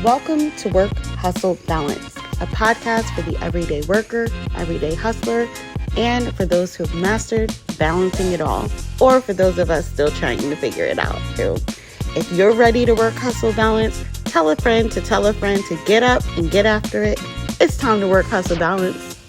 Welcome to Work, Hustle, Balance, a podcast for the everyday worker, everyday hustler, and for those who have mastered balancing it all, or for those of us still trying to figure it out too. If you're ready to work, hustle, balance, tell a friend to tell a friend to get up and get after it. It's time to work, hustle, balance.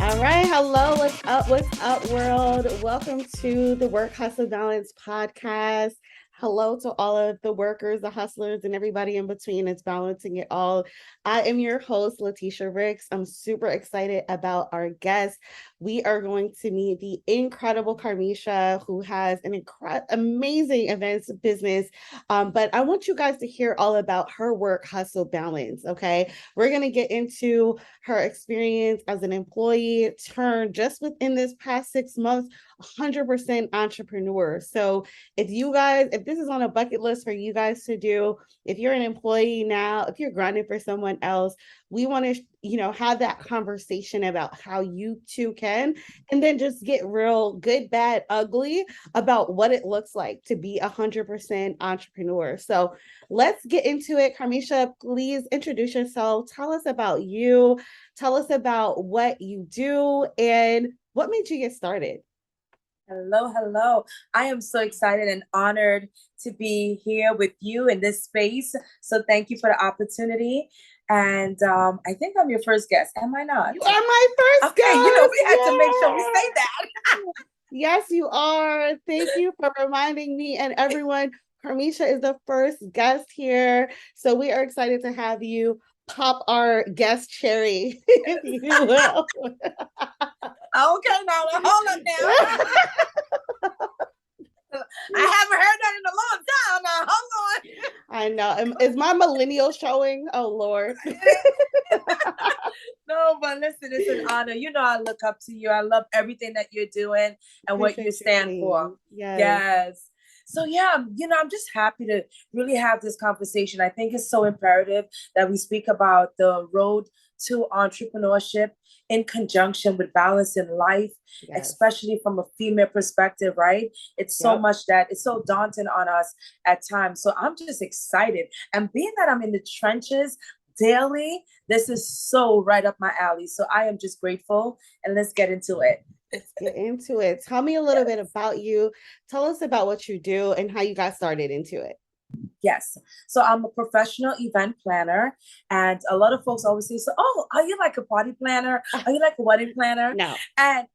All right. Hello. What's up? What's up, world? Welcome to the Work, Hustle, Balance podcast. Hello to all of the workers, the hustlers, and everybody in between. It's balancing it all. I am your host, Letitia Ricks. I'm super excited about our guest. We are going to meet the incredible Kamisha, who has an amazing events business. But I want you guys to hear all about her work, hustle, balance. Okay. We're going to get into her experience as an employee turned just within this past 6 months, 100% entrepreneur. So if this is on a bucket list for you guys to do, if you're an employee now, if you're grinding for someone else, we want to, have that conversation about how you too can, and then just get real good, bad, ugly about what it looks like to be 100% entrepreneur. So let's get into it. Kamisha, please introduce yourself. Tell us about you. Tell us about what you do and what made you get started. Hello. I am so excited and honored to be here with you in this space. So thank you for the opportunity. And I think I'm your first guest. Am I not? You are my first guest. We had to make sure we say that. Yes, you are. Thank you for reminding me and everyone. Kamisha is the first guest here. So we are excited to have you pop our guest cherry, if you will. Okay, now hold up now. I haven't heard that in a long time. Now hold on. I know. Is my millennial showing? Oh Lord. No, but listen, it's an honor. I look up to you. I love everything that you're doing and what you stand for. Yes. So I'm just happy to really have this conversation. I think it's so imperative that we speak about the road to entrepreneurship in conjunction with balance in life, especially from a female perspective, right? It's so much that it's so daunting on us at times. So I'm just excited. And being that I'm in the trenches daily, this is so right up my alley. So I am just grateful, and let's get into it. Let's get into it. Tell me a little bit about you. Tell us about what you do and how you got started into it. Yes. So I'm a professional event planner, and a lot of folks always say, so, oh, are you like a party planner? Are you like a wedding planner? No. And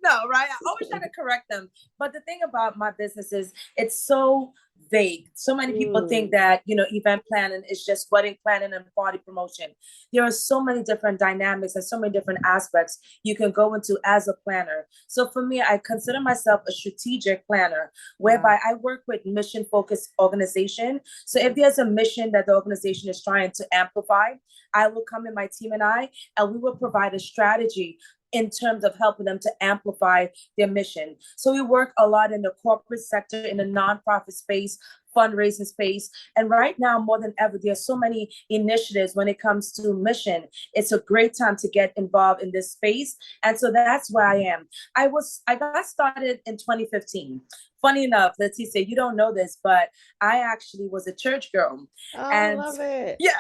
no, right? I always try to correct them. But the thing about my business is it's so vague. So many people think that, event planning is just wedding planning and party promotion. There are so many different dynamics and so many different aspects you can go into as a planner. So for me, I consider myself a strategic planner, whereby I work with mission-focused organization. So if there's a mission that the organization is trying to amplify, I will come in, my team and we will provide a strategy in terms of helping them to amplify their mission. So we work a lot in the corporate sector, in the nonprofit space, fundraising space. And right now, more than ever, there are so many initiatives when it comes to mission. It's a great time to get involved in this space. And so that's where I am. I got started in 2015. Funny enough, Leticia, you don't know this, but I actually was a church girl. Oh, I love it. Yes.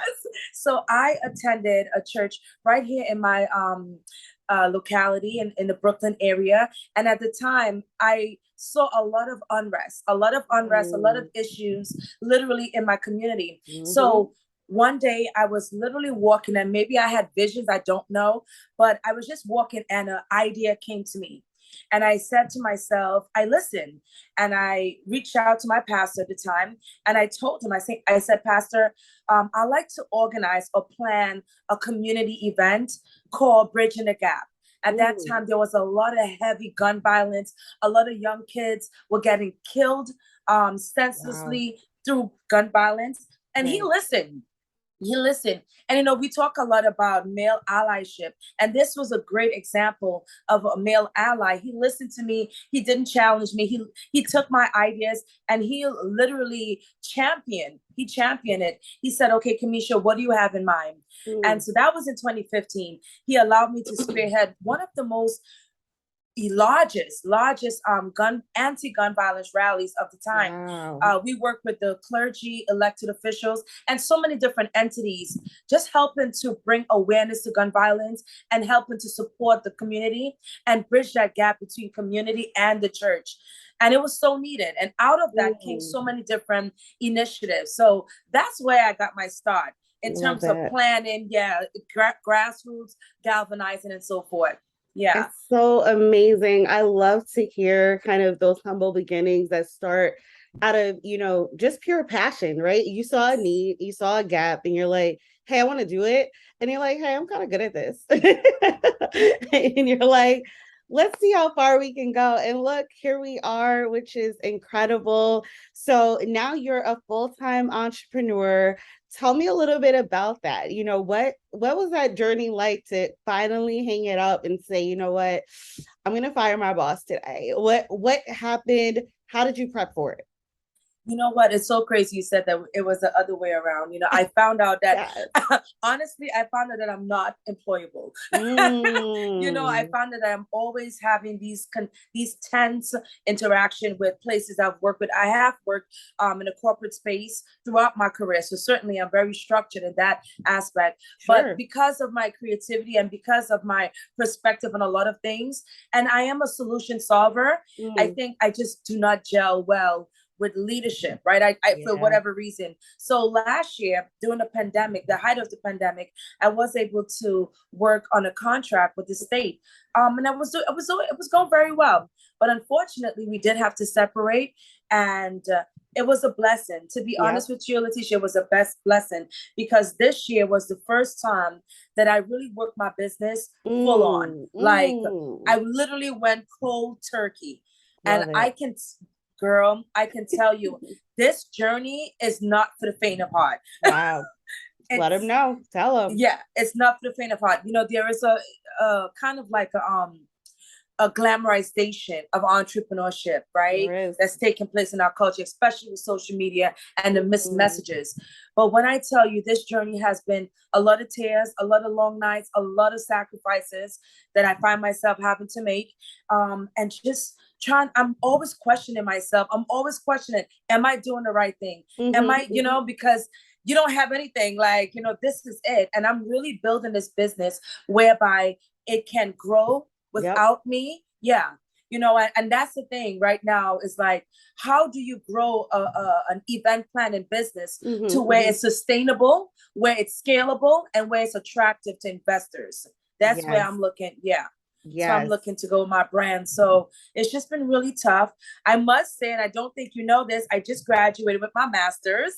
So I attended a church right here in my locality in the Brooklyn area. And at the time, I saw a lot of unrest, a lot of issues literally in my community. So one day I was literally walking, and maybe I had visions, I don't know, but I was just walking and an idea came to me. And I said to myself, I listened, and I reached out to my pastor at the time, and I told him, I said, Pastor, I like to organize or plan a community event called Bridging the Gap. At that time, there was a lot of heavy gun violence. A lot of young kids were getting killed senselessly through gun violence. And he listened. And we talk a lot about male allyship, and this was a great example of a male ally. He listened to me. He didn't challenge me. He took my ideas and he literally championed it. He said, okay, Kamisha, what do you have in mind? And so that was in 2015. He allowed me to spearhead one of the most largest gun anti-gun violence rallies of the time. Wow. We work with the clergy, elected officials, and so many different entities, just helping to bring awareness to gun violence and helping to support the community and bridge that gap between community and the church. And it was so needed. And out of that came so many different initiatives. So that's where I got my start in Love terms of that. planning, grassroots, galvanizing, and so forth. Yeah. It's so amazing. I love to hear kind of those humble beginnings that start out of, just pure passion, right? You saw a need, you saw a gap, and you're like, hey, I want to do it. And you're like, hey, I'm kind of good at this. And you're like, let's see how far we can go. And look, here we are, which is incredible. So now you're a full-time entrepreneur. Tell me a little bit about that. What was that journey like to finally hang it up and say, you know what, I'm gonna fire my boss today? What happened? How did you prep for it? You know what? It's so crazy you said that it was the other way around. I found out that, Yes. honestly, I found out that I'm not employable. I Mm. found that I'm always having these tense interaction with places I've worked with. I have worked in a corporate space throughout my career. So certainly I'm very structured in that aspect. But Sure. because of my creativity and because of my perspective on a lot of things, and I am a solution solver, I Mm. think I just do not gel well with leadership, right? I for Yeah. whatever reason. So last year, during the pandemic, the height of the pandemic, I was able to work on a contract with the state, and it was going very well. But unfortunately, we did have to separate, and it was a blessing. To be Yep. honest with you, Letitia, it was a best blessing because this year was the first time that I really worked my business full on. Mm. Like Mm. I literally went cold turkey, and Love it. girl, I can tell you, this journey is not for the faint of heart. Wow. Let him It's know. Tell him. Yeah, it's not for the faint of heart. There is a kind of like a glamorization of entrepreneurship, right? There is. That's taking place in our culture, especially with social media and the missed Mm. messages. But when I tell you, this journey has been a lot of tears, a lot of long nights, a lot of sacrifices that I find myself having to make. And just I'm always questioning myself. I'm always questioning, am I doing the right thing? Am Mm-hmm, I, mm-hmm. because you don't have anything like, this is it. And I'm really building this business whereby it can grow Yep. without me. Yeah. And that's the thing right now is like, how do you grow an event planning business to Mm-hmm, where mm-hmm. it's sustainable, where it's scalable, and where it's attractive to investors? That's where Yes. I'm looking. Yeah. So I'm Yes. looking to go with my brand. So it's just been really tough. I must say, and I don't think you know this, I just graduated with my master's.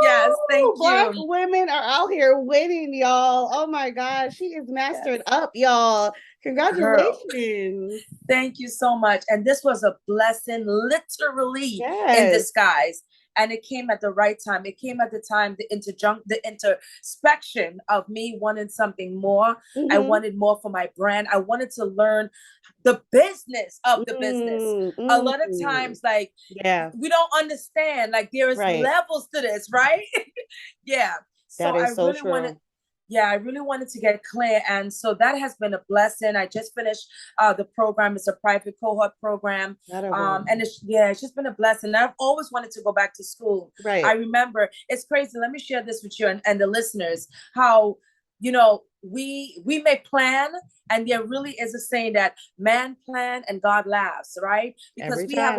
Yes, thank Woo! Black you. women are out here winning, y'all. Oh my God. She is mastered Yes, up, y'all. girl. Congratulations. Thank you so much. And this was a blessing, literally in Yes. disguise. And it came at the right time. It came at the time, the introspection of me wanting something more. I Mm-hmm. wanted more for my brand. I wanted to learn the business of the business. Mm, A lot of mm. times, like, Yeah, we don't understand, like, there is right. levels to this, right? Yeah. So That is so true. I really wanted to get clear. And so that has been a blessing. I just finished the program. It's a private cohort program. Incredible. And it's just been a blessing. I've always wanted to go back to school. I Right. remember, it's crazy. Let me share this with you and the listeners, how, we may plan, and there really is a saying that man plan and God laughs, right? Because Every time.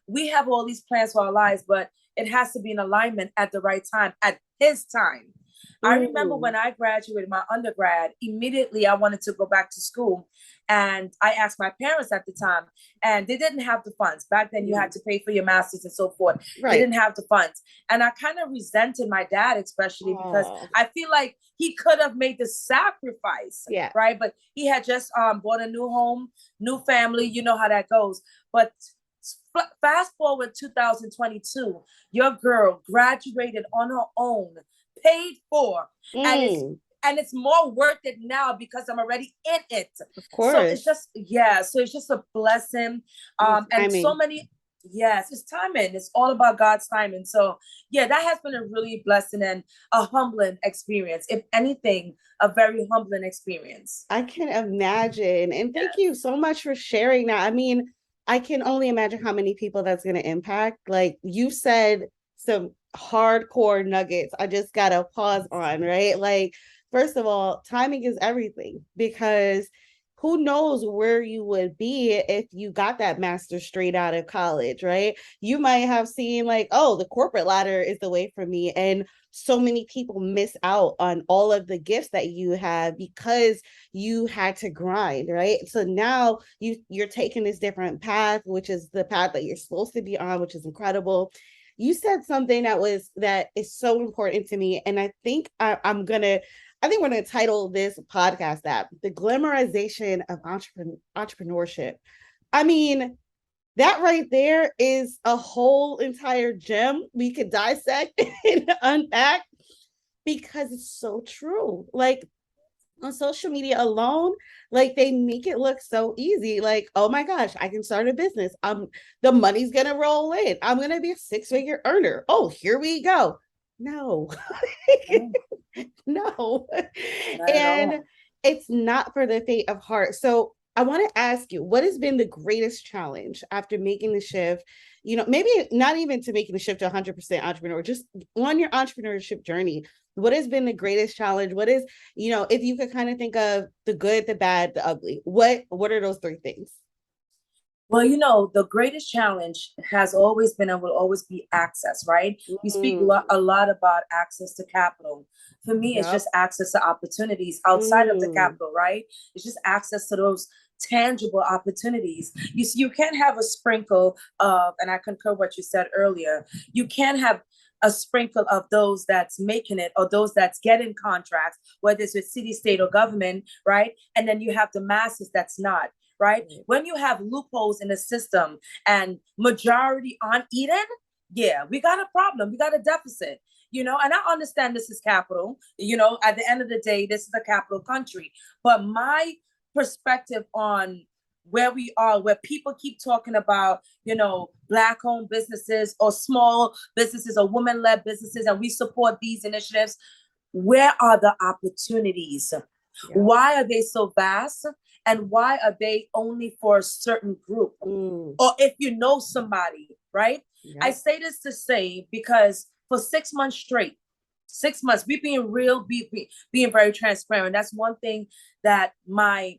we have all these plans for our lives, but it has to be in alignment at the right time, at his time. I remember Mm. when I graduated my undergrad, immediately I wanted to go back to school. And I asked my parents at the time, and they didn't have the funds. Back then, you had Mm. to pay for your master's and so forth. They Right. didn't have the funds. And I kind of resented my dad, especially because Oh, I feel like he could have made the sacrifice, yeah. right? But he had just bought a new home, new family. You know how that goes. But fast forward 2022, your girl graduated on her own, paid for, and Mm. it's more worth it now because I'm already in it. Of So it's course. just, yeah, so it's just a blessing. The And so timing. many, Yes, it's timing. It's all about God's timing. So, yeah, that has been a really blessing and a humbling experience. If anything, a very humbling experience. I can imagine. And thank you Yes. so much for sharing that. I mean, I can only imagine how many people that's going to impact. Like you said, some hardcore nuggets. I just got to pause on, right? Like, first of all, timing is everything because who knows where you would be if you got that master straight out of college, right? You might have seen, like, oh, the corporate ladder is the way for me. And so many people miss out on all of the gifts that you have because you had to grind, right? So now you're taking this different path, which is the path that you're supposed to be on, which is incredible. You said something that is so important to me, and I think we're gonna title this podcast that the glamorization of entrepreneurship. I mean, that right there is a whole entire gem we could dissect and unpack because it's so true. Like on social media alone, like they make it look so easy. Like, oh my gosh, I can start a business. The money's gonna roll in. I'm gonna be a six-figure earner. Oh, here we go. No, No, no. not at And all. it's not for the faint of heart. So I want to ask you, what has been the greatest challenge after making the shift? You know, maybe not even to making the shift to 100% entrepreneur, just on your entrepreneurship journey. What has been the greatest challenge? What is, if you could kind of think of the good, the bad, the ugly, what are those three things? Well, the greatest challenge has always been and will always be access, right? We speak Mm, a lot about access to capital. For me, it's yep. just access to opportunities outside of the Mm, capital, right? It's just access to those tangible opportunities. You can't have a sprinkle of, and I concur what you said earlier, you can't have a sprinkle of those that's making it or those that's getting contracts, whether it's with city, state, or government, right? And then you have the masses that's not, right? When you have loopholes in the system and majority aren't eating, yeah, we got a problem. We got a deficit, and I understand this is capital, at the end of the day, this is a capital country. But my perspective on where we are, where people keep talking about, Black owned businesses or small businesses or women led businesses, and we support these initiatives. Where are the opportunities? yep. Why are they so vast? And why are they only for a certain group? Mm, Or if you know somebody, right? I yep. say this to say because for 6 months straight, 6 months, we being real, being very transparent. That's one thing that my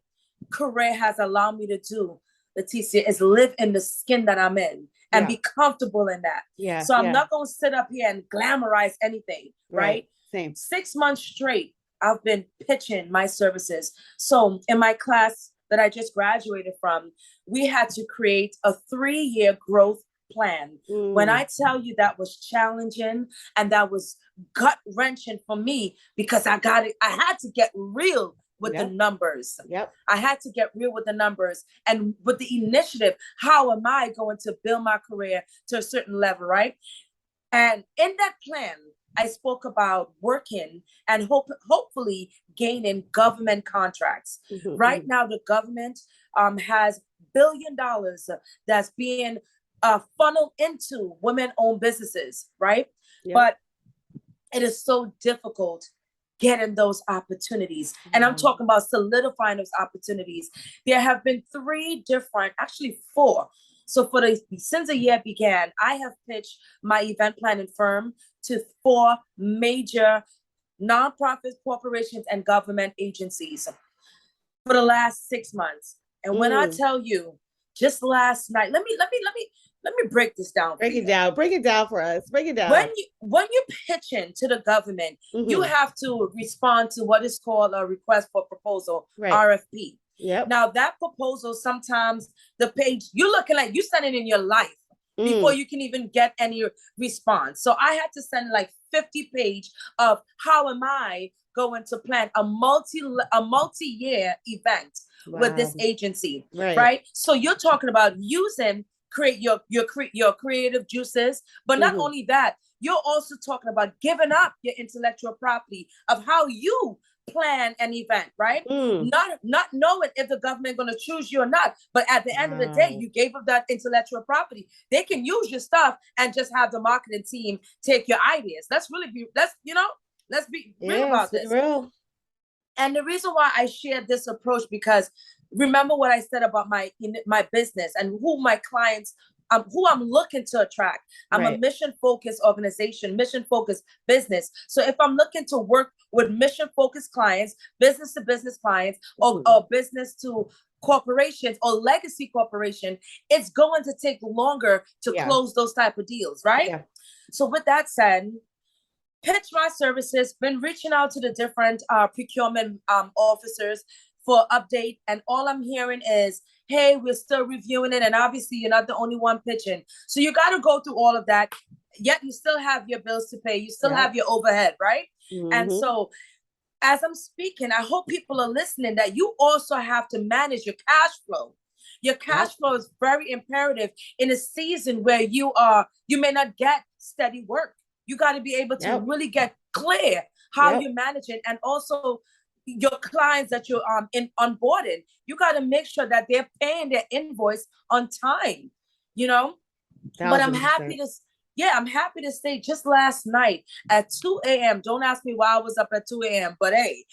career has allowed me to do, Leticia, is live in the skin that I'm in and Yeah. be comfortable in that. Yeah. So I'm Yeah. not going to sit up here and glamorize anything, Right. right? Same. 6 months straight, I've been pitching my services. So in my class that I just graduated from, we had to create a 3-year growth plan. When Mm, I tell you that was challenging and that was gut wrenching for me because I had to get real with the yep. numbers. Yep. I had to get real with the numbers and with the initiative. How am I going to build my career to a certain level, right? And in that plan, I spoke about working and hopefully gaining government contracts. Right Mm-hmm. now, the government has $1 billion that's being funneled into women-owned businesses, right? Yep. But it is so difficult getting those opportunities. And I'm Yeah. talking about solidifying those opportunities. There have been three different, actually four. So since the year began, I have pitched my event planning firm to four major nonprofit corporations and government agencies for the last 6 months. And when I Mm. tell you, just last night, let me break this down for Break it you. down. Break it down for us. Break it when down. you when you pitch in to the government, you Mm-hmm. have to respond to what is called a request for proposal, Right. RFP. Yep. Now that proposal, sometimes the page you're looking like you send it in your life before Mm. you can even get any response. So I had to send like 50 page of how am I going to plan a multi-year event with this Wow. agency, Right. right? So you're talking about using create your creative juices, but not Mm-hmm. only that, you're also talking about giving up your intellectual property of how you plan an event, right? Not knowing if the government going to choose you or not. But at the end of the day, you gave them that intellectual property. They can use your stuff and just have the marketing team take your ideas. Let's be real about this. Real. And the reason why I shared this approach, because remember what I said about my business and who my clients, who I'm looking to attract. I'm a mission-focused organization, mission-focused business. So if I'm looking to work with mission-focused clients, business-to-business clients, or business to corporations or legacy corporation, it's going to take longer to close those type of deals, right? Yeah. So with that said, pitch my services, been reaching out to the different procurement officers for update, and all I'm hearing is, hey, we're still reviewing it, and obviously you're not the only one pitching. So you got to go through all of that, yet you still have your bills to pay, you still have your overhead, right? And so as I'm speaking, I hope people are listening, that you also have to manage your cash flow. Your cash flow is very imperative in a season where you may not get steady work. You got to be able to really get clear how you're managing, and also your clients that you're onboarding. You got to make sure that they're paying their invoice on time, you know. 1,000%. But I'm happy to say, just last night at 2 a.m., don't ask me why I was up at 2 a.m., but hey,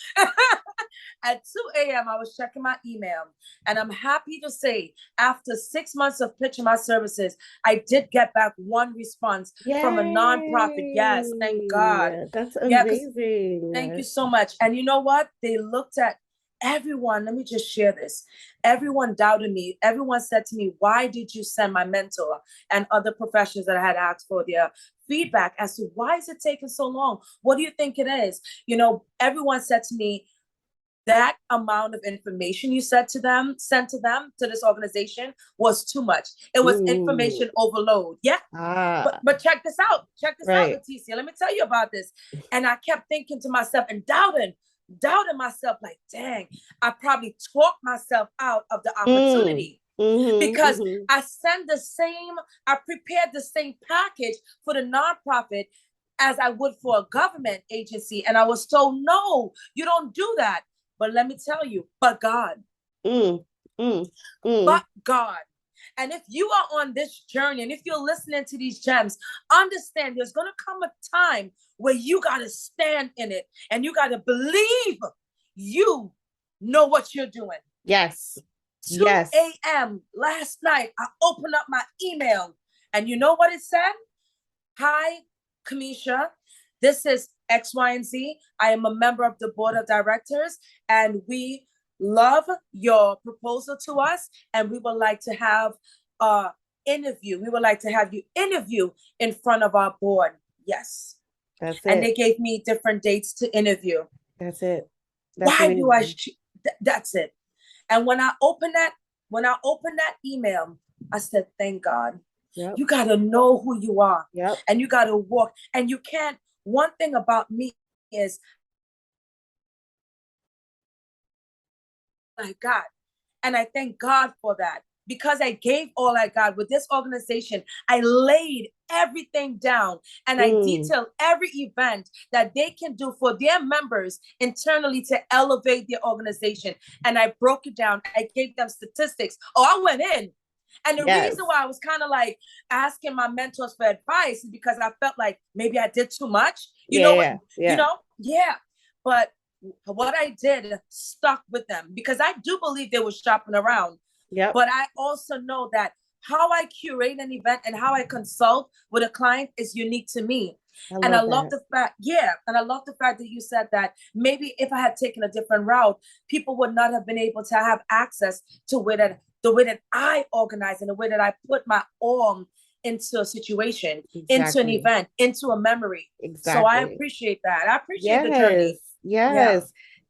at 2 a.m., I was checking my email, and I'm happy to say, after 6 months of pitching my services, I did get back one response from a nonprofit. Yes, thank God. That's amazing. Thank you so much. And you know what? They looked at everyone. Let me just share this. Everyone doubted me. Everyone said to me, why did you send my mentor and other professionals that I had asked for their feedback as to why is it taking so long? What do you think it is? You know, everyone said to me, that amount of information you sent to them, to this organization, was too much. It was information overload. Yeah. But check this out. Out, Leticia. Let me tell you about this. And I kept thinking to myself and doubting myself, like, dang, I probably talked myself out of the opportunity. Because I prepared the same package for the nonprofit as I would for a government agency. And I was told, no, you don't do that. But let me tell you, but God. But God. And if you are on this journey, and if you're listening to these gems, understand there's going to come a time where you got to stand in it, and you got to believe you know what you're doing. Yes. 2 a.m. last night, I opened up my email, and you know what it said? Hi, Kamisha. This is X, Y, and Z. I am a member of the board of directors, and we love your proposal to us, and we would like to have interview. We would like to have you interview in front of our board. Yes. That's it. And they gave me different dates to interview. That's it. That's it. And when I opened that email, I said, thank God. Yep. You got to know who you are. Yep. And you got to walk. And you can't, one thing about me is, my God. And I thank God for that, because I gave all I got with this organization. I laid everything down, and I detailed every event that they can do for their members internally to elevate their organization. And I broke it down. I gave them statistics. I went in. And the reason why I was kind of like asking my mentors for advice is because I felt like maybe I did too much. You know? But what I did stuck with them, because I do believe they were shopping around. Yeah. But I also know that how I curate an event and how I consult with a client is unique to me. I love the fact that you said that maybe if I had taken a different route, people would not have been able to have access to the way that I organize and the way that I put my all into a situation, into an event, into a memory. So I appreciate that. I appreciate the journey. Yes. Yeah.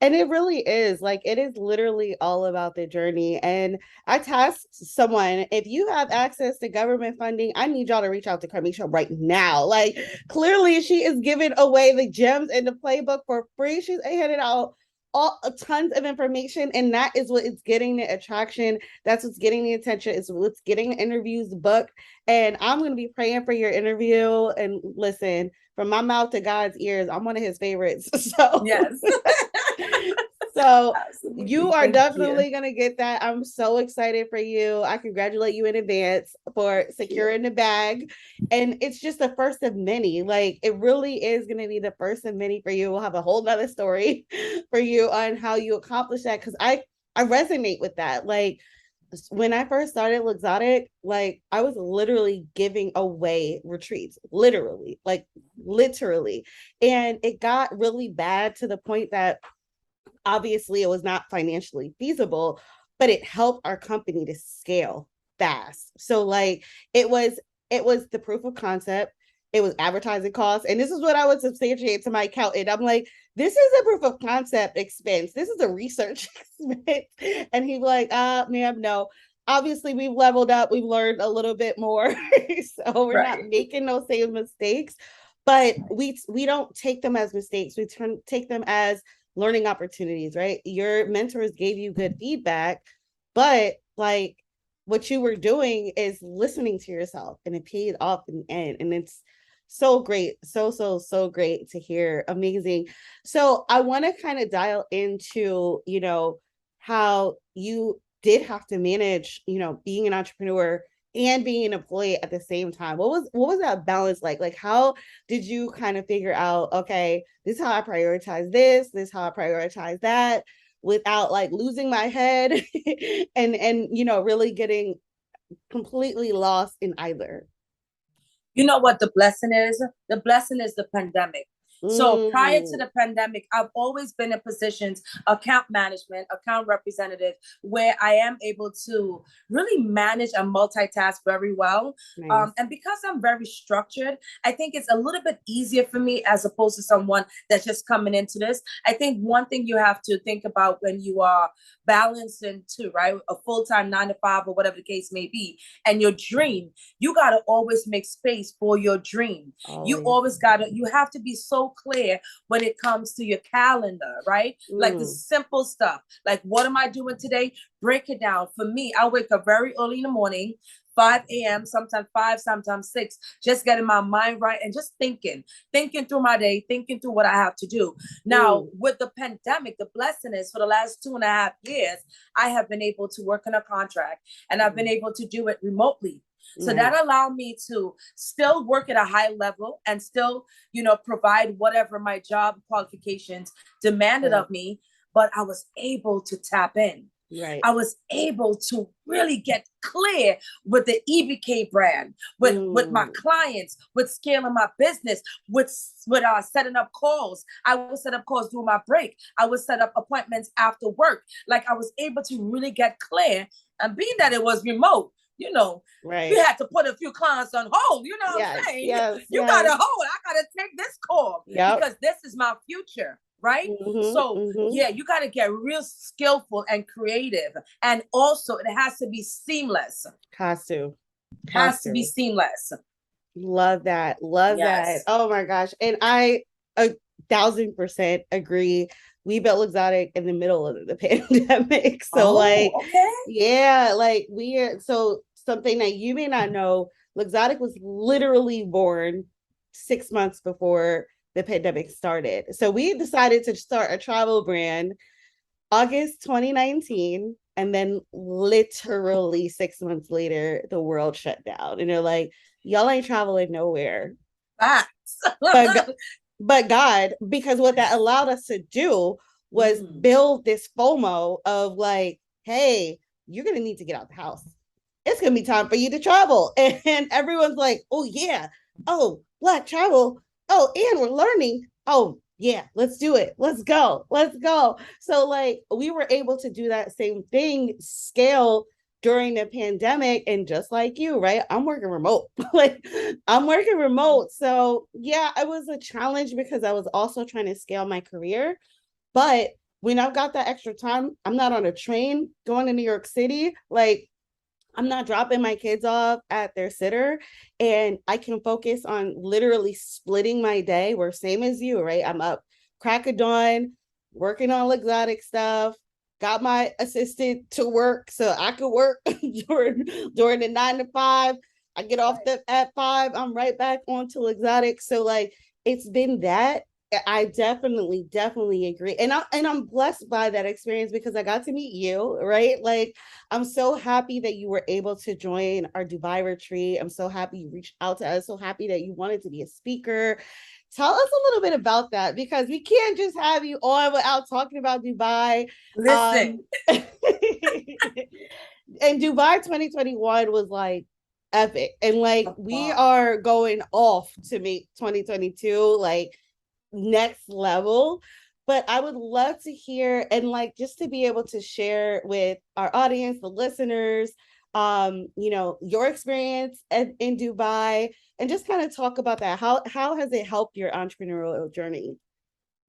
And it really is, like, it is literally all about the journey. And I tasked someone, if you have access to government funding, I need y'all to reach out to Kamisha right now. Like, clearly she is giving away the gems in the playbook for free. She's handing out tons of information, and that is what is getting the attraction. That's what's getting the attention. It's what's getting the interviews booked. And I'm going to be praying for your interview. And listen, from my mouth to God's ears, I'm one of his favorites. So yes. So you Absolutely. are Thank you. definitely going to get that. I'm so excited for you. I congratulate you in advance for securing the bag. And it's just the first of many. Like, it really is going to be the first of many for you. We'll have a whole nother story for you on how you accomplish that. Cause I resonate with that. Like, when I first started Luxottic, like, I was literally giving away retreats, literally. And it got really bad to the point that obviously it was not financially feasible, but it helped our company to scale fast. So like it was the proof of concept, it was advertising costs, and this is what I would substantiate to my accountant. I'm like, this is a proof of concept expense, this is a research expense. And he's like, ma'am, no, obviously we've leveled up, we've learned a little bit more. So we're not Right. making those same mistakes, but we don't take them as mistakes, we take them as learning opportunities, right? Your mentors gave you good feedback, but like what you were doing is listening to yourself, and it paid off in the end. And it's so great. So great to hear. Amazing. So I want to kind of dial into, how you did have to manage, being an entrepreneur and being an employee at the same time. What was that balance like? Like, how did you kind of figure out, okay, this is how I prioritize this is how I prioritize that, without like losing my head and really getting completely lost in either? You know what the blessing is? The blessing is the pandemic. So prior to Mm, the pandemic, I've always been in positions, account management, account representative, where I am able to really manage and multitask very well. nice. And because I'm very structured, I think it's a little bit easier for me as opposed to someone that's just coming into this. I think one thing you have to think about when you are balancing two, right? A full-time 9 to 5 or whatever the case may be, and your dream, you got to always make space for your dream. Always. You have to be so clear when it comes to your calendar, right? Like the Mm, simple stuff, like what am I doing today? Break it down. For me, I wake up very early in the morning, 5 a.m., sometimes 5, sometimes 6, just getting my mind right and just thinking through my day, thinking through what I have to do. Now, mm, with the pandemic, the blessing is for the last 2.5 years, I have been able to work on a contract and I've been mm, able to do it remotely. So nice. that allowed me to still work at a high level and still, provide whatever my job qualifications demanded Right. of me. But I was able to tap in. Right. I was able to really get clear with the EBK brand, with my Mm, clients, with scaling my business, with setting up calls. I would set up calls during my break. I would set up appointments after work. Like I was able to really get clear. And being that it was remote, we right. had to put a few clients on hold. You know what Yes, I'm saying? yes, You got to yes. hold. I got to take this call Yep. because this is my future, right? Mm-hmm, So mm-hmm. yeah, you got to get real skillful and creative, and also it has to be seamless. Has to. Has Has to be to. seamless. Love that. Love that. Yes. Oh my gosh. And I 1,000% agree. We built Exotic in the middle of the pandemic. So Oh, like, okay. yeah, like we are, so something that you may not know, Luxottic was literally born 6 months before the pandemic started. So we decided to start a travel brand August 2019. And then literally 6 months later, the world shut down. And they're like, y'all ain't traveling nowhere. Facts. But but God, because what that allowed us to do was Mm. build this FOMO of like, hey, you're gonna need to get out the house. It's gonna be time for you to travel. And everyone's like, oh yeah, oh, Black travel. Oh, and we're learning. Oh, yeah, let's do it. Let's go. Let's go. So like we were able to do that same thing, scale during the pandemic. And just like you, right? I'm working remote. Like I'm working remote. So yeah, it was a challenge because I was also trying to scale my career. But when I've got that extra time, I'm not on a train going to New York City. Like I'm not dropping my kids off at their sitter, and I can focus on literally splitting my day. Where same as you, right? I'm up crack of dawn, working on exotic stuff. Got my assistant to work so I could work during the 9 to 5. I get off Right. at 5. I'm right back onto exotic. So like it's been that. I definitely agree. And I'm blessed by that experience because I got to meet you, right? Like I'm so happy that you were able to join our Dubai retreat. I'm so happy you reached out to us. So happy that you wanted to be a speaker. Tell us a little bit about that because we can't just have you on without talking about Dubai. Listen, And Dubai 2021 was like epic. And like we are going off to make 2022 like next level. But I would love to hear and like just to be able to share with our audience, the listeners, your experience in Dubai and just kind of talk about that. How has it helped your entrepreneurial journey?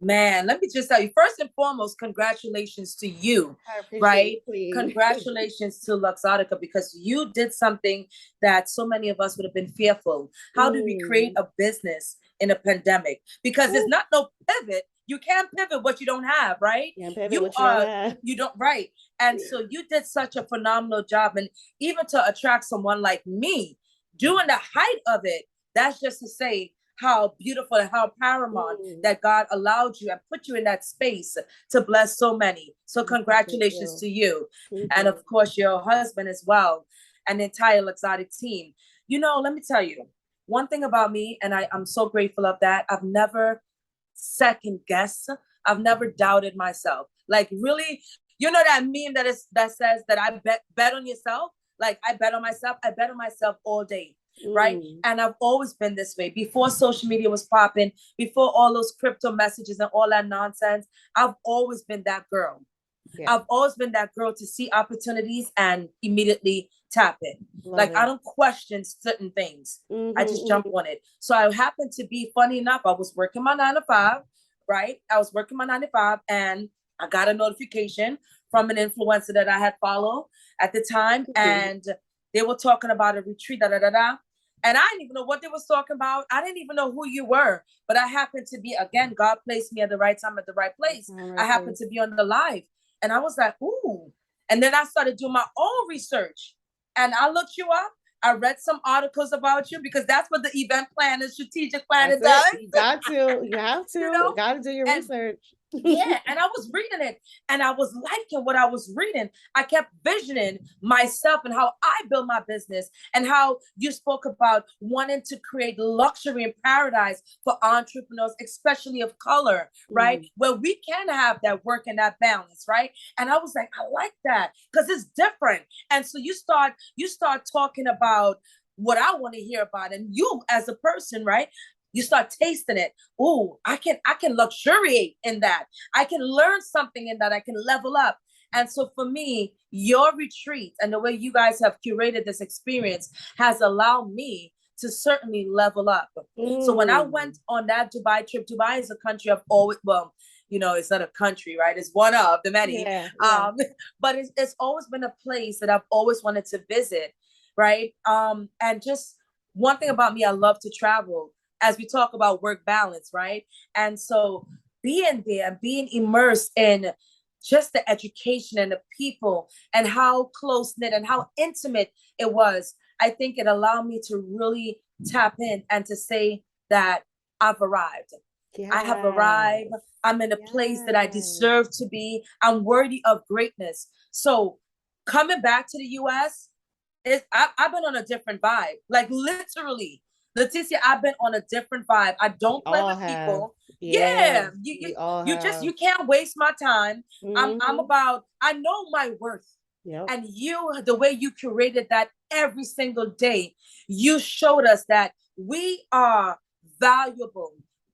man, let me just tell you, first and foremost, congratulations to you, I appreciate right? you, Queen. Congratulations to Luxottica because you did something that so many of us would have been fearful. How did we create a business in a pandemic? Because it's not no pivot. You can't pivot what you don't have, right? Yeah, pivot You what you don't are, have. you don't, right. And so you did such a phenomenal job. And even to attract someone like me during the height of it, that's just to say, how beautiful and how paramount that God allowed you and put you in that space to bless so many. So congratulations to you. Thank And you. of course, your husband as well, and the entire Exotic team. You know, let me tell you, one thing about me, and I'm so grateful of that, I've never second guessed. I've never doubted myself. Like really, you know that meme that says that I bet on yourself? Like I bet on myself. I bet on myself all day, right? And I've always been this way. Before social media was popping, before all those crypto messages and all that nonsense, I've always been that girl. Yeah. I've always been that girl to see opportunities and immediately tap in. Love Like it. I don't question certain things. I just jump Mm-hmm. on it. So I happened to be, funny enough, I was working my 9 to 5, right? I was working my 9 to 5 and I got a notification from an influencer that I had followed at the time. And they were talking about a retreat, da da da da. And I didn't even know what they was talking about. I didn't even know who you were. But I happened to be, again, God placed me at the right time at the right place. I happened to be on the live. And I was like, ooh. And then I started doing my own research. And I looked you up. I read some articles about you because that's what the event planner, strategic planner That's it. does. You got to. You have to. You know? You got to do your And research. yeah, and I was reading it and I was liking what I was reading. I kept visioning myself and how I build my business and how you spoke about wanting to create luxury and paradise for entrepreneurs, especially of color, right? Where we can have that work and that balance, right? And I was like, I like that because it's different. And so you start talking about what I want to hear about and you as a person, right? You start tasting it. Oh, I can luxuriate in that. I can learn something in that. I can level up. And so for me, your retreat and the way you guys have curated this experience has allowed me to certainly level up. So when I went on that Dubai trip, Dubai is a country I've always, well, it's not a country, right? It's one of the many. Yeah. But it's always been a place that I've always wanted to visit, right? And just one thing about me, I love to travel as we talk about work balance, right? And so being there, being immersed in just the education and the people and how close knit and how intimate it was, I think it allowed me to really tap in and to say that I've arrived. Yes. I have arrived. I'm in a place that I deserve to be. I'm worthy of greatness. So coming back to the US, I've been on a different vibe. Like literally, Leticia, I've been on a different vibe. I don't play with people. Yeah, you can't waste my time. I'm about, I know my worth. Yep. And the way you curated that every single day, you showed us that we are valuable.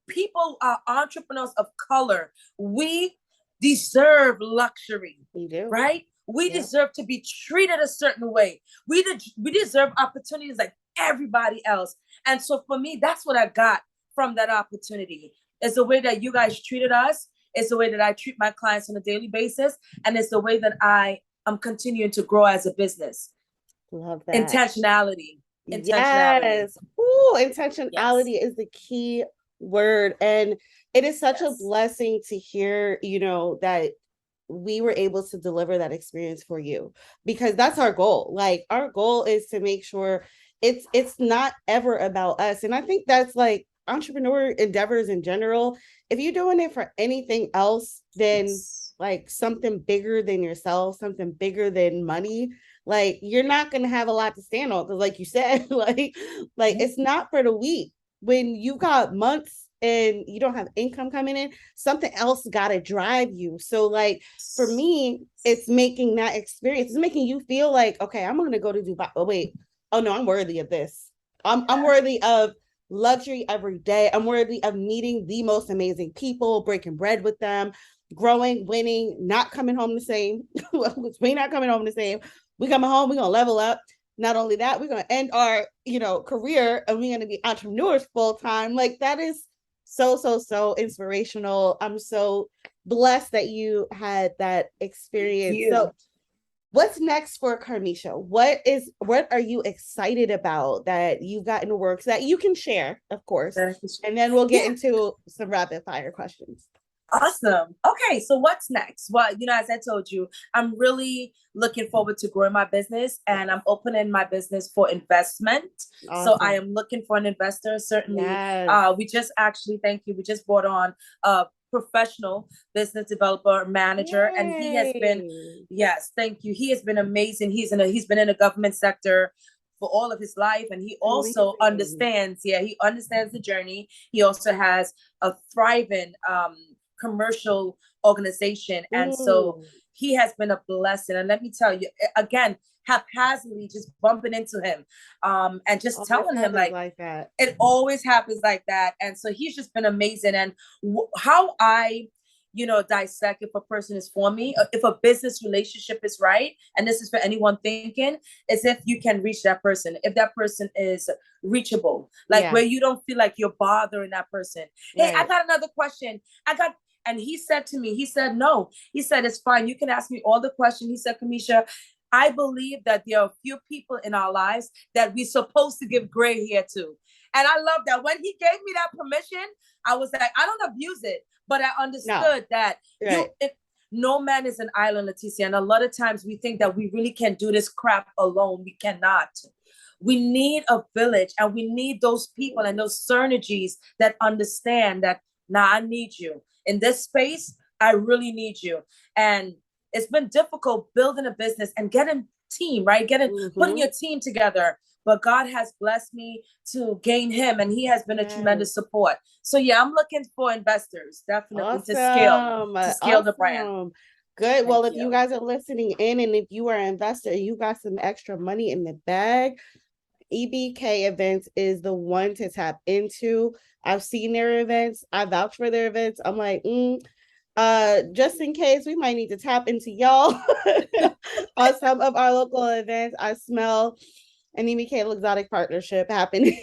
People are entrepreneurs of color. We deserve luxury. You do. Right? We deserve to be treated a certain way. We deserve opportunities like everybody else. And so for me, that's what I got from that opportunity. It's the way that you guys treated us. It's the way that I treat my clients on a daily basis. And it's the way that I am continuing to grow as a business. Love that. Intentionality. Yes. Ooh, intentionality is the key word. And it is such a blessing to hear, that we were able to deliver that experience for you because that's our goal. Like our goal is to make sure it's not ever about us. And I think that's like entrepreneur endeavors in general, if you're doing it for anything else than like something bigger than yourself, something bigger than money, like you're not gonna have a lot to stand on. Because like you said, like it's not for the weak. When you got months and you don't have income coming in, something else gotta drive you. So like for me, it's making that experience, it's making you feel like, okay, I'm gonna go to Dubai. Oh wait, oh no, I'm worthy of this. I'm worthy of luxury every day. I'm worthy of meeting the most amazing people, breaking bread with them, growing, winning, not coming home the same. We're not coming home the same. We coming home, we're gonna level up. Not only that, we're gonna end our, career and we're gonna be entrepreneurs full time. Like that is so inspirational. I'm so blessed that you had that experience. So what's next for Kamisha? What are you excited about that you've got in the works that you can share, of course, and then we'll get into some rapid fire questions. Awesome. Okay, so what's next? Well, as I told you, I'm really looking forward to growing my business, and I'm opening my business for investment. Awesome. So I am looking for an investor. Certainly, we just actually, thank you. We just brought on a professional business developer manager. Yay. And he has been, yes, thank you. He has been amazing. He's been in the government sector for all of his life, and he also understands. Yeah, he understands the journey. He also has a thriving commercial organization, and so he has been a blessing. And let me tell you again, haphazardly just bumping into him and just telling him like that. It always happens like that. And so he's just been amazing. And how I dissect if a person is for me, if a business relationship is right, and this is for anyone thinking, is if you can reach that person, if that person is reachable, like where you don't feel like you're bothering that person. Hey, I got another question. And he said to me, he said, no, he said, it's fine. You can ask me all the questions. He said, Kamisha, I believe that there are a few people in our lives that we're supposed to give gray hair to. And I love that. When he gave me that permission, I was like, I don't abuse it, but I understood that no man is an island, Leticia. And a lot of times we think that we really can do this crap alone. We cannot. We need a village, and we need those people and those synergies that understand that, nah, I need you. In this space, I really need you. And it's been difficult building a business and getting team, right? Putting your team together. But God has blessed me to gain him, and he has been a tremendous support. So yeah, I'm looking for investors, definitely, to scale the brand. Good. Well, if you guys are listening in, and if you are an investor, you got some extra money in the bag, EBK Events is the one to tap into. I've seen their events. I vouch for their events. I'm like, just in case, we might need to tap into y'all on some of our local events. I smell an EBK Exotic partnership happening.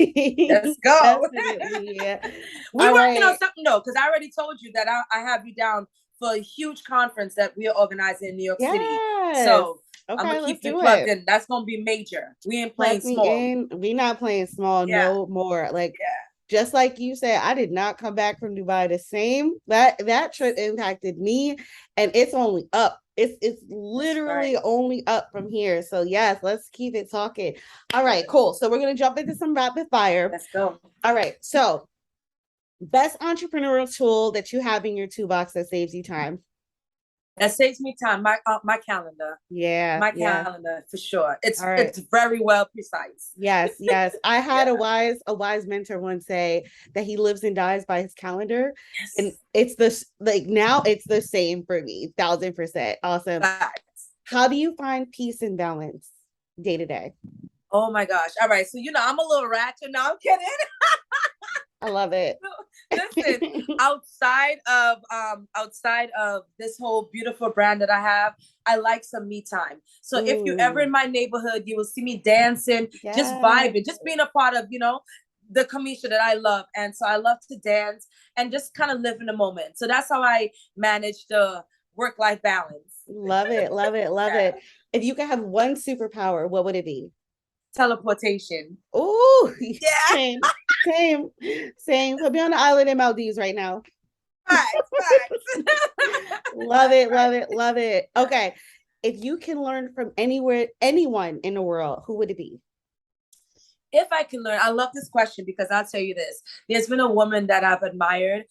Let's go. Yeah. We're working on something though, because I already told you that I have you down for a huge conference that we are organizing in New York City. So I'm gonna keep you plugged in. That's gonna be major. We ain't playing small. We not playing small no more. Like just like you said, I did not come back from Dubai the same. That trip impacted me, and it's only up. It's literally only up from here. So yes, let's keep it talking. All right, cool. So we're gonna jump into some rapid fire. Let's go. All right. So best entrepreneurial tool that you have in your toolbox that saves you time. That saves me time. My calendar. Yeah. My calendar for sure. It's very well precise. Yes. I had a wise mentor once say that he lives and dies by his calendar. Yes. And it's now it's the same for me. 1,000%. Awesome. How do you find peace and balance day to day? Oh my gosh. All right. So I'm a little ratchet. No, I'm kidding. I love it. Listen, outside of this whole beautiful brand that I have, I like some me time. So if you're ever in my neighborhood, you will see me dancing, just vibing, just being a part of, the Kamisha that I love. And so I love to dance and just kind of live in the moment. So that's how I manage the work-life balance. Love it. It. If you could have one superpower, what would it be? Teleportation. Oh, yeah. Same. Put me on the island in Maldives right now. Right. Love it. Okay. If you can learn from anyone in the world, who would it be? If I can learn, I love this question because I'll tell you this. There's been a woman that I've admired.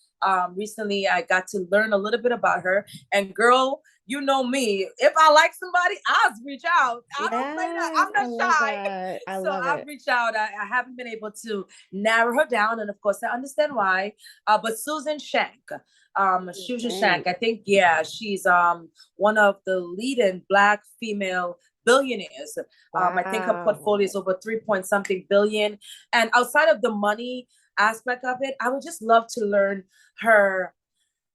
Recently, I got to learn a little bit about her. And girl, you know me. If I like somebody, I'll reach out. I don't play that. Yes, I'm I not love shy. that. I So love I've it. reached out. I haven't been able to narrow her down. And of course, I understand why. But Susan Shank. Susan Shank. Thanks. I think, yeah, she's one of the leading Black female billionaires. I think her portfolio is Wow. over 3 point something billion. And outside of the money aspect of it, I would just love to learn her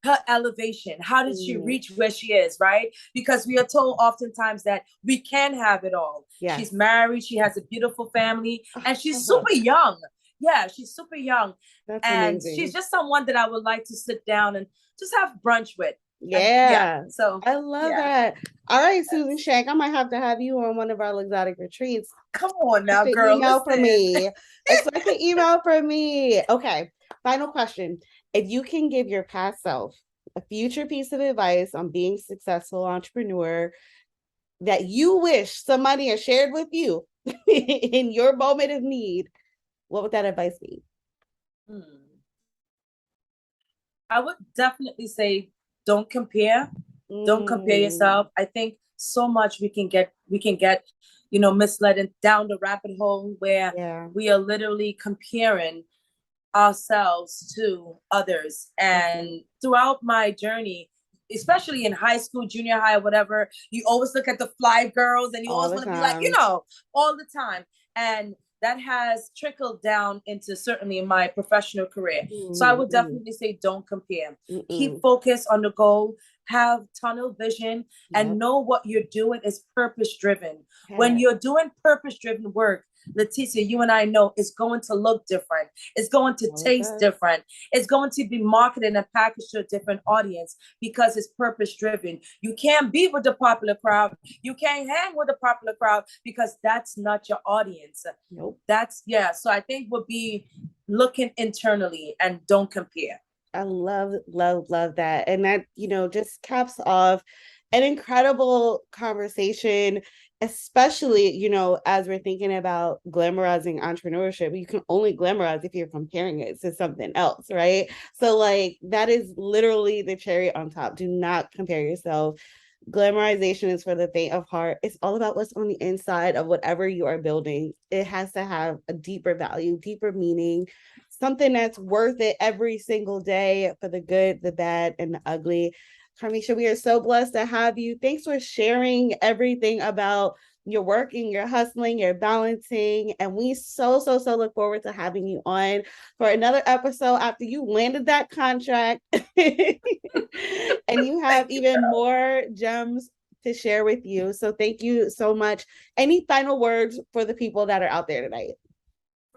her elevation. How did she Mm, reach where she is, right? Because we are told oftentimes that we can have it all. yes. She's married, she has a beautiful family, Oh, and I she's love super that. young. Yeah, she's super young. That's And she's amazing. just someone that I would like to sit down and just have brunch with. And yeah, Yeah, so I love yeah. that. All right, Susan Shank, I might have to have you on one of our exotic retreats. Come on now, Expect an girl. email from Listen. me. Expect an email from me. Okay, final question. If you can give your past self a future piece of advice on being a successful entrepreneur that you wish somebody had shared with you in your moment of need, what would that advice be? Hmm. I would definitely say don't compare. Don't compare Mm, yourself. I think so much we can get, misled and down the rabbit hole where yeah, we are literally comparing ourselves to others. And mhm. throughout my journey, especially in high school, junior high, whatever, you always look at the fly girls and you All always the want to be like, time. all the time. And that has trickled down into certainly my professional career. So I Mhm, would mhm, definitely say don't compare. Keep mm-mm. focused on the goal, have tunnel vision, and Yep. know what you're doing is purpose driven. When Yeah. you're doing purpose driven work, Leticia, you and I know it's going to look different. It's going to All it taste does. different. It's going to be marketed and packaged to a different audience because it's purpose driven. You can't be with the popular crowd. You can't hang with the popular crowd because that's not your audience. Nope. That's, yeah. So I think would be looking internally and don't compare. I love, love, love that. And that, just caps off an incredible conversation, especially, as we're thinking about glamorizing entrepreneurship. You can only glamorize if you're comparing it to something else, right? So, like, that is literally the cherry on top. Do not compare yourself. Glamorization is for the faint of heart. It's all about what's on the inside of whatever you are building. It has to have a deeper value, deeper meaning, something that's worth it every single day for the good, the bad, and the ugly. Kamisha, we are so blessed to have you. Thanks for sharing everything about your working, your hustling, your balancing. And we so, so, so look forward to having you on for another episode after you landed that contract and you have Thank you, even girl. more gems to share with you. So thank you so much. Any final words for the people that are out there tonight?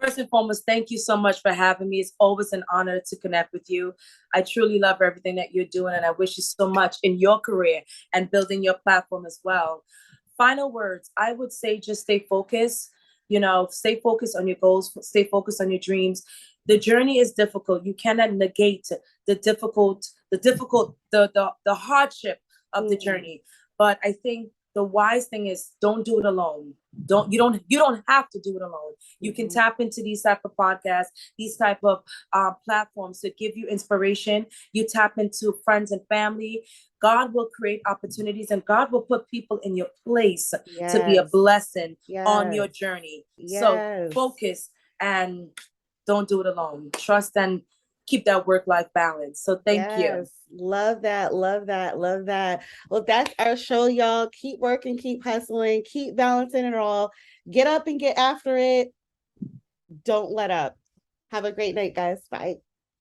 First and foremost, thank you so much for having me. It's always an honor to connect with you. I truly love everything that you're doing, and I wish you so much in your career and building your platform as well. Final words, I would say just stay focused. Stay focused on your goals, stay focused on your dreams. The journey is difficult. You cannot negate the hardship of the Mm, journey. But I think the wise thing is don't do it alone. You don't have to do it alone. You can mm-hmm. tap into these type of podcasts, these type of platforms to give you inspiration. You tap into friends and family. God will create opportunities and God will put people in your place to be a Yes, blessing on your yes, journey. So yes, focus and don't do it alone. Trust and keep that work-life balance. So thank you. yes. Love that, love that, love that. Well, that's our show, y'all. Keep working, keep hustling, keep balancing it all. Get up and get after it. Don't let up. Have a great night, guys. Bye.